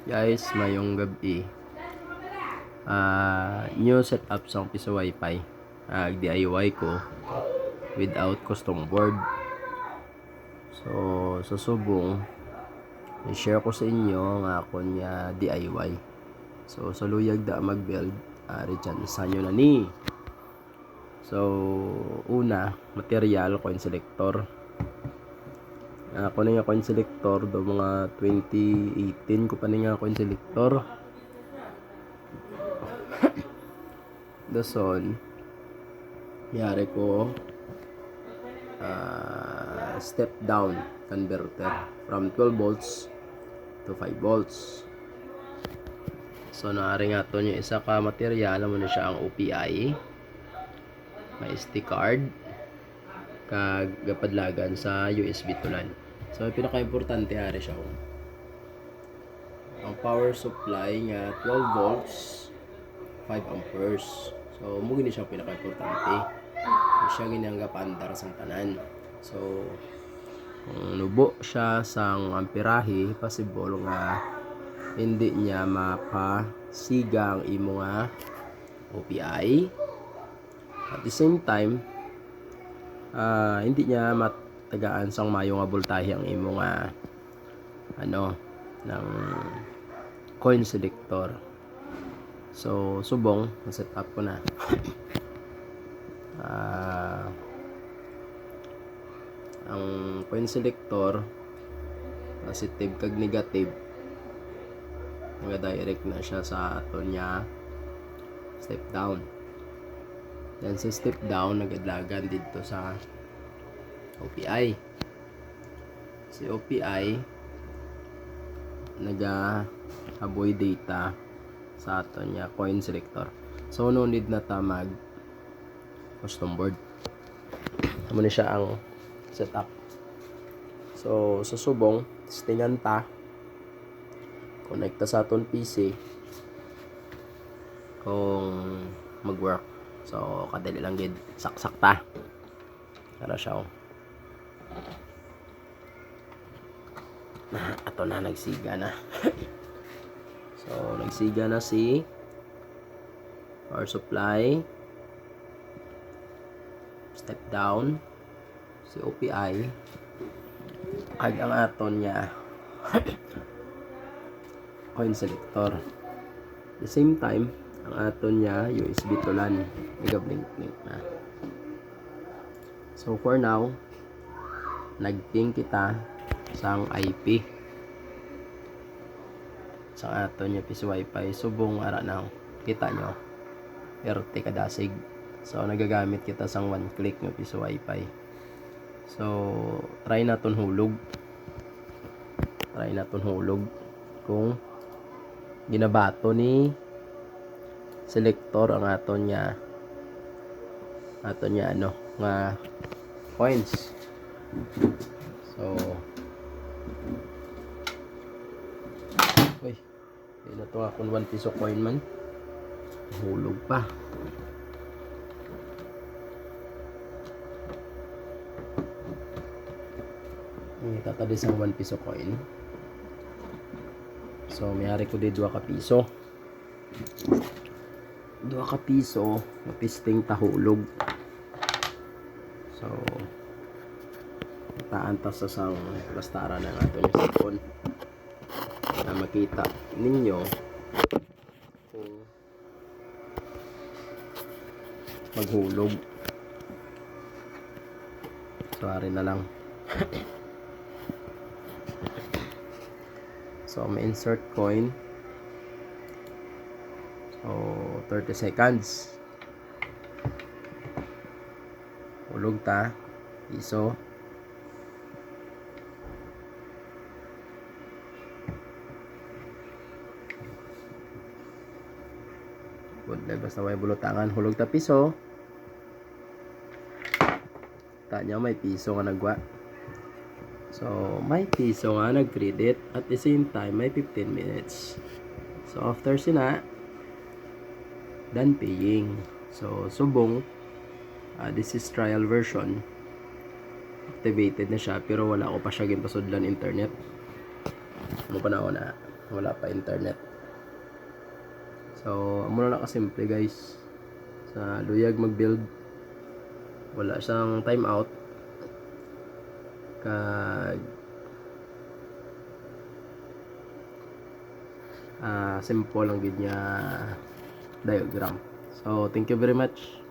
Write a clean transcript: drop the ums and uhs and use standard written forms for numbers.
Guys, mayong gabi. New setup sa piso wifi. DIY ko without custom board. So, susubong i-share ko sa inyo ang akon nga DIY. So, sa luyag da mag-build, dyan isa nyo na ni. So, una, material, coin selector. Ako na nga coin selector do mga 2018 ko pa na nga coin selector. Dason yari ko step down converter from 12 volts to 5 volts. So naari nga to yung isa ka material mo na siya ang OPI, may SD card kag gapadlagan sa USB tulan. So pinaka-importante ari siya ang power supply nga 12 volts 5 amperes. So mo gini siya pinaka-importante. Siya gini ang gapandar sa tanan. So kung nubo siya sang amperahe, possible nga hindi niya mapasiga ang imo nga OPI. At the same time, hindi niya matagaan sang mayo nga voltahe ang imo nga ng coin selector. So subong set up ko na. Ang coin selector positive kag negative direct na siya sa aton nya step down. Then sa step down nagadlagan dito sa OPI. Si OPI naga-avoid data sa aton nya coin selector. So no need na ta mag custom board. Amo na siya ang setup. So susubong testingan ta, connect ta sa aton PC kung mag-work. So kadali lang gid saksak ta. Para siya ato na nagsiga na. So nagsiga na si power supply, step down, si OPI, ag ang aton niya coin selector. At the same time, ang aton niya USB tulan, nag-blink na. So for now, nag-ping kita sang IP sa aton niya piso wifi. Subong ara na kita nyo RT kadasig. So nagagamit kita sang one click ng piso wifi. So try naton hulog kung ginabato ni selector ang aton niya nga coins. So na to akong 1 piso coin man hulog pa. Tatadi sa 1 piso coin. So mayari ko di 2 ka piso. 2 ka piso mapisting tahulog. So taantas sa sang plastara ng ato yung sipon na makita ninyo kung maghulog. Sorry na lang. So may insert coin. So 30 seconds. Hulog ta piso. Good, basta may bulutangan. Hulog ta piso. Tanya may piso nga nagwa. So may piso nga nag-credit. At the same time may 15 minutes. So after sina done paying. So subong this is trial version. Activated na siya pero wala ko pa siya ginpasudlan internet. Mo pa na wala pa internet. So amo na nakasimple guys sa luyag mag-build, wala siyang timeout kag simple lang gid niya diagram. So thank you very much.